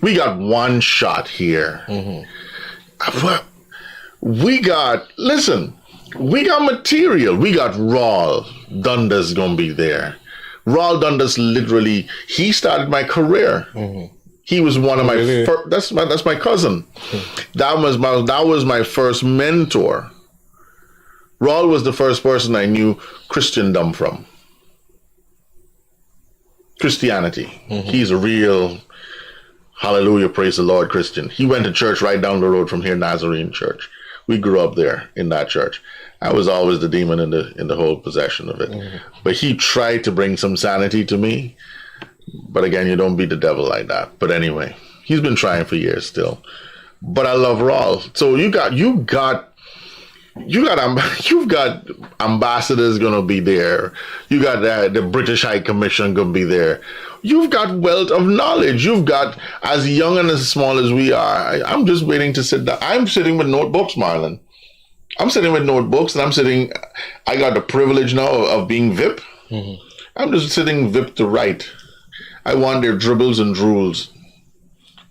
We got one shot here. We got material. We got Raul Dundas going to be there. Raul Dundas literally, he started my career. He was one of my first, that's my cousin. That was my first mentor. Raul was the first person I knew Christendom from. Christianity. He's a real, hallelujah, praise the Lord Christian. He went to church right down the road from here, Nazarene Church. We grew up there in that church. I was always the demon in the whole possession of it. But he tried to bring some sanity to me. But again, you don't beat the devil like that. But anyway, he's been trying for years still. But I love Raul. So you've got ambassadors gonna be there. You got the British High Commission gonna be there. You've got wealth of knowledge. You've got, as young and as small as we are, I'm just waiting to sit down. I'm sitting with notebooks, Marlon. I'm sitting with notebooks, and I got the privilege now of being VIP. Mm-hmm. I'm just sitting VIP to write. I want their dribbles and drools.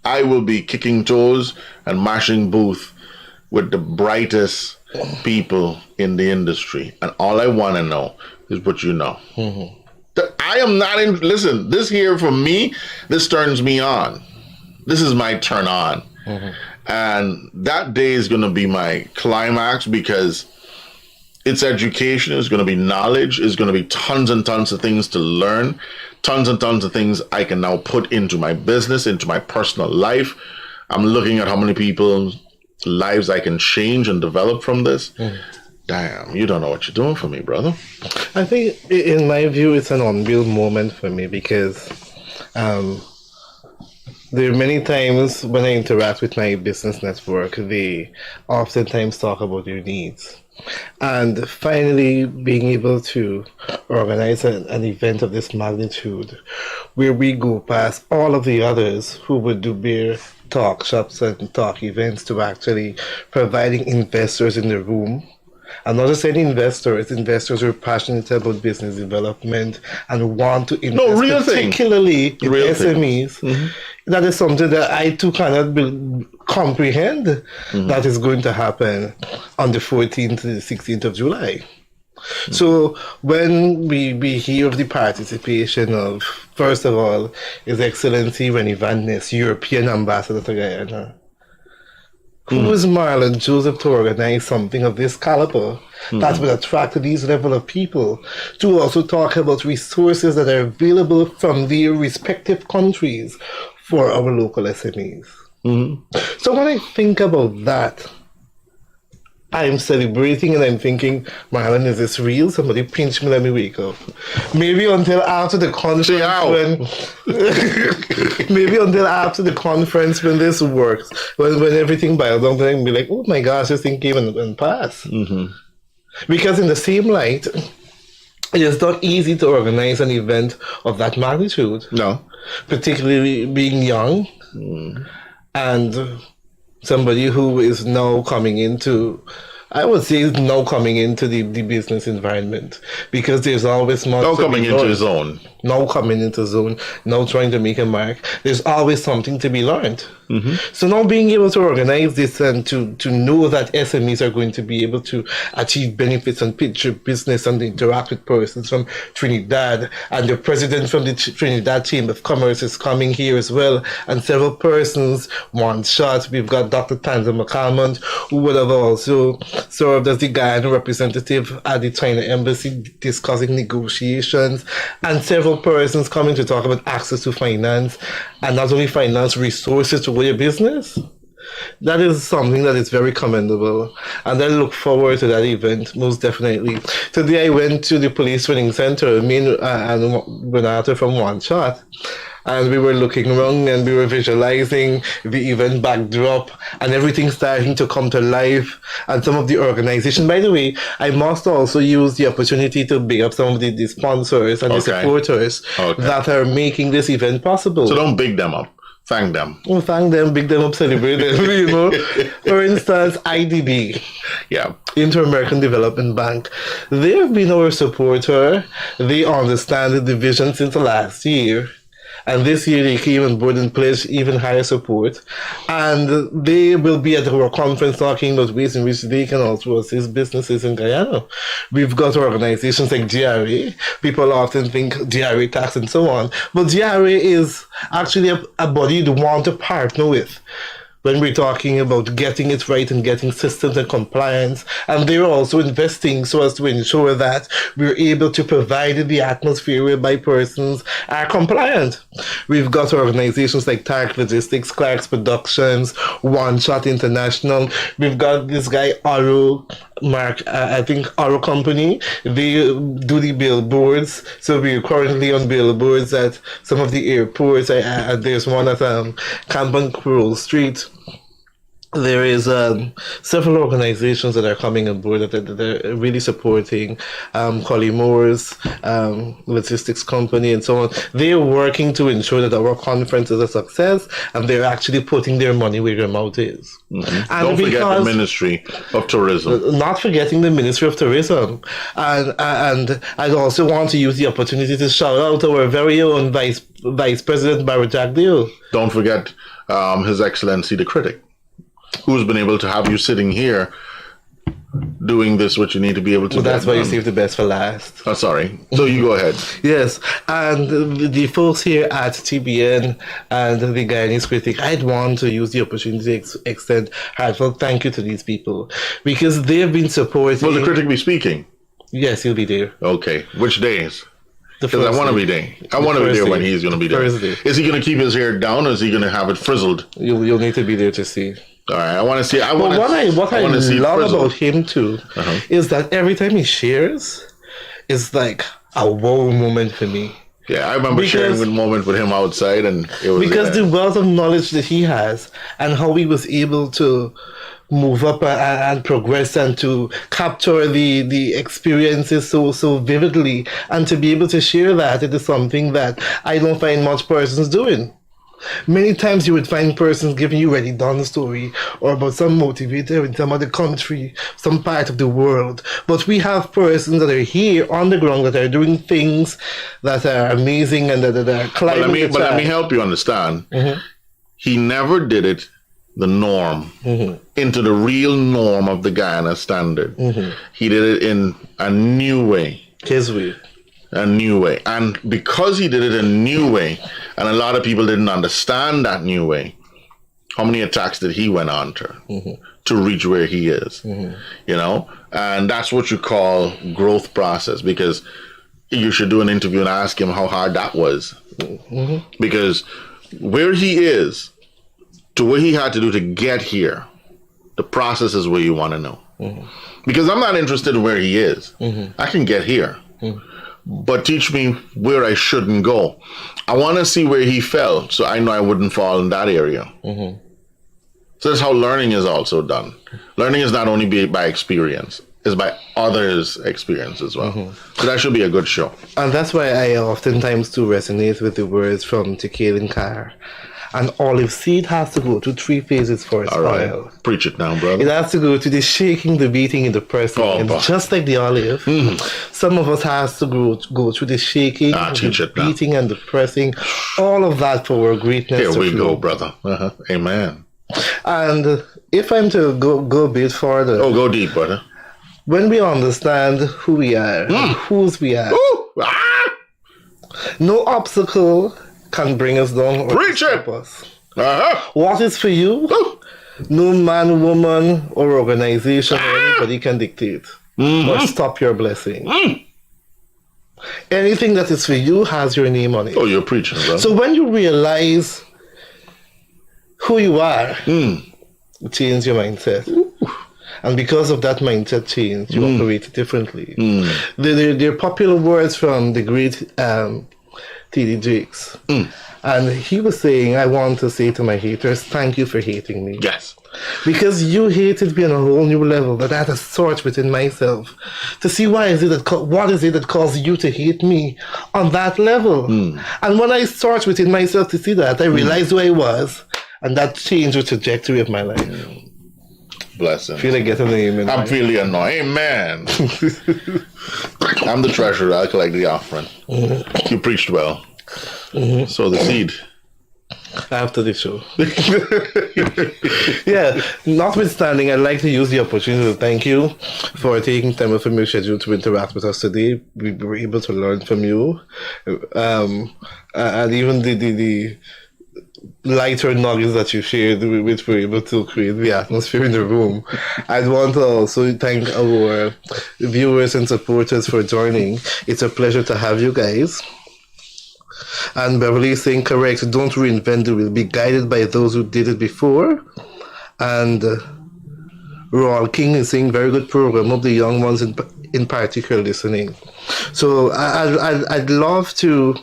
I will be kicking toes and mashing booth with the brightest people in the industry. And all I want to know is what you know. Mm-hmm. I am not in. Listen, this here for me, this turns me on. This is my turn on. Mm-hmm. And that day is going to be my climax because it's education, it's going to be knowledge, it's going to be tons and tons of things to learn, tons and tons of things I can now put into my business, into my personal life. I'm looking at how many people's lives I can change and develop from this. Mm. Damn, you don't know what you're doing for me, brother. I think, in my view, it's an unreal moment for me because there are many times when I interact with my business network, they oftentimes talk about their needs. And finally being able to organize an event of this magnitude where we go past all of the others who would do beer talk shops and talk events to actually providing investors in the room. I'm not just any investors who are passionate about business development and want to invest particularly in SMEs. Mm-hmm. That is something that I too cannot comprehend that is going to happen on the 14th to the 16th of July. Mm-hmm. So when we hear of the participation of, first of all, His Excellency Rennie Van Ness, European Ambassador to Guyana, who is Marlon Joseph to organize something of this caliber that will attract these level of people, to also talk about resources that are available from their respective countries for our local SMEs. Mm-hmm. So when I think about that, I'm celebrating and I'm thinking, Marlon, is this real? Somebody pinch me, let me wake up. Maybe until after the conference when this works, when everything boils down, then I'll be like, oh my gosh, this thing came and passed. Mm-hmm. Because in the same light, it is not easy to organize an event of that magnitude. No. Particularly being young and somebody who is now coming into, I would say, now coming into the business environment, because there's always much. Now coming into his own. Now coming into zone. Now trying to make a mark. There's always something to be learned. Mm-hmm. So now being able to organize this and to know that SMEs are going to be able to achieve benefits and pitch your business and interact with persons from Trinidad, and the president from the Trinidad Chamber of Commerce is coming here as well, and several persons, one shot. We've got Dr. Tanza McCalmont, who would have also served as the Guyana representative at the China Embassy discussing negotiations, and several persons coming to talk about access to finance, and not only finance, resources to grow your business. That is something that is very commendable, and I look forward to that event most definitely. Today I went to the police training center, me and Renata from One Shot, and we were looking around and we were visualizing the event backdrop and everything starting to come to life, and some of the organization. By the way, I must also use the opportunity to big up some of the sponsors and the supporters that are making this event possible. So don't big them up. Thank them. Oh, thank them, big them up, celebrate them, you know. For instance, IDB. Yeah. Inter-American Development Bank. They have been our supporter. They understand the vision since last year. And this year they came on board and pledged even higher support. And they will be at our conference talking about ways in which they can also assist businesses in Guyana. We've got organizations like GRA. People often think GRA tax and so on. But GRA is actually a body you want to partner with when we're talking about getting it right and getting systems and compliance. And they're also investing so as to ensure that we're able to provide the atmosphere whereby persons are compliant. We've got organizations like Clarke Logistics, Clarke's Productions, One Shot International. We've got this guy, Oro Company. They do the billboards. So we're currently on billboards at some of the airports. There's one at Camp and Crowell Street. there is several organizations that are coming on board that are really supporting Collie Moore's logistics company and so on. They're working to ensure that our conference is a success, and they're actually putting their money where their mouth is. Mm-hmm. Don't forget the Ministry of Tourism. Not forgetting the Ministry of Tourism. And I'd also want to use the opportunity to shout out our very own Vice President Barry Jagdeo. Don't forget His Excellency the Critic, who's been able to have you sitting here doing this, what you need to be able to do. That's why you saved the best for last. Oh, sorry. So you go ahead. Yes, and the folks here at TBN and the Guyanese Critic, I'd want to use the opportunity to extend heartfelt thank you to these people, because they've been supporting... Will the critic be speaking? Yes, he'll be there. Okay. Which days? Because I want to be there. I want to be there when he's going to be there. Thursday. Is he going to keep his hair down, or is he going to have it frizzled? You'll need to be there to see. All right, I want to see. But what I love about him too is that every time he shares, it's like a wow moment for me. Yeah, I remember sharing a moment with him outside, and it was because the wealth of knowledge that he has and how he was able to move up and progress and to capture the experiences so vividly, and to be able to share that, it is something that I don't find much persons doing. Many times you would find persons giving you already done story or about some motivator in some other country, some part of the world. But we have persons that are here on the ground that are doing things that are amazing and that are climbing But let me help you understand. Mm-hmm. He never did it the norm, into the real norm of the Guyana standard. Mm-hmm. He did it in a new way. His way. A new way. And because he did it a new way, and a lot of people didn't understand that new way, how many attacks did he went on to reach where he is? Mm-hmm. You know? And that's what you call growth process, because you should do an interview and ask him how hard that was. Mm-hmm. Because where he is to what he had to do to get here, the process is where you want to know. Mm-hmm. Because I'm not interested in where he is. Mm-hmm. I can get here. Mm-hmm. But teach me where I shouldn't go. I want to see where he fell, so I know I wouldn't fall in that area. Mm-hmm. So that's how learning is also done. Learning is not only by experience, it's by others' experience as well. Mm-hmm. So that should be a good show. And that's why I oftentimes do resonate with the words from Tekalen Carr. An olive seed has to go through 3 phases for its oil. Preach it now, brother. It has to go to the shaking, the beating, and the pressing. And just like the olive, some of us has to go through the shaking, the beating, and the pressing. All of that for our greatness. Here we go, brother. Amen. And if I'm to go a bit further. Oh, go deep, brother. When we understand who we are, whose we are, no obstacle can bring us down or stop us. What is for you, no man, woman, or organization or anybody can dictate or stop your blessing. Anything that is for you has your name on it. Oh, you're preaching, bro. So when you realize who you are, change your mindset. And because of that mindset change, you operate differently. They're popular words from the great T.D. Jakes. And he was saying, I want to say to my haters, thank you for hating me. Yes. Because you hated me on a whole new level that I had to search within myself to see what is it that caused you to hate me on that level. And when I searched within myself to see that, I realized who I was, and that changed the trajectory of my life. Blessings. Feel like getting the amen. I'm feeling annoyed. Amen. I'm the treasurer. I collect the offering. You preached well. So the seed. After the show. Yeah, notwithstanding, I'd like to use the opportunity to thank you for taking time from your schedule to interact with us today. We were able to learn from you. And even the lighter nuggets that you shared, which were able to create the atmosphere in the room. I'd want to also thank our viewers and supporters for joining. It's a pleasure to have you guys. And Beverly is saying correct, don't reinvent the wheel, be guided by those who did it before. And Royal King is saying very good program, of the young ones in particular listening. So I'd love to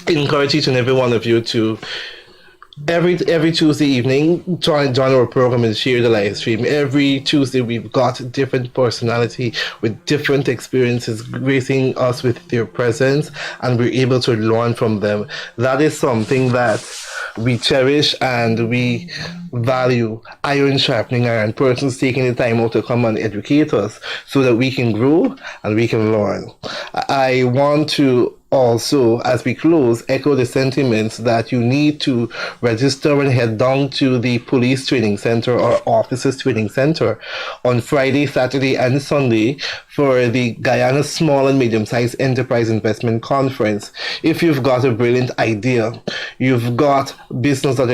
encourage each and every one of you to Every Tuesday evening, join our program and share the live stream. Every Tuesday, we've got different personality with different experiences gracing us with their presence, and we're able to learn from them. That is something that we cherish and we value. Iron sharpening iron. Persons taking the time out to come and educate us so that we can grow and we can learn. I want to also, as we close, echo the sentiments that you need to register and head down to the police training center or officers training center on Friday, Saturday, and Sunday for the Guyana Small and Medium-Sized Enterprise Investment Conference. If you've got a brilliant idea, you've got business that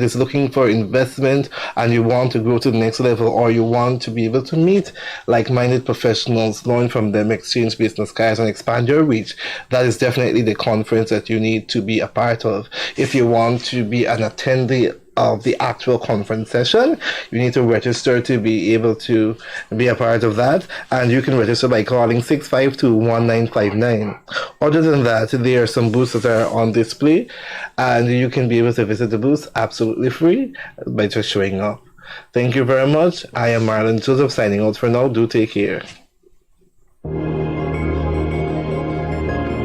is looking for investment, and you want to go to the next level, or you want to be able to meet like-minded professionals, learn from them, exchange business cards, and expand your reach, that is definitely the conference that you need to be a part of. If you want to be an attendee of the actual conference session, you need to register to be able to be a part of that, and you can register by calling 652-1959. Other than that, there are some booths that are on display, and you can be able to visit the booths absolutely free by just showing up. Thank you very much. I am Marlon Joseph signing out for now. Do take care.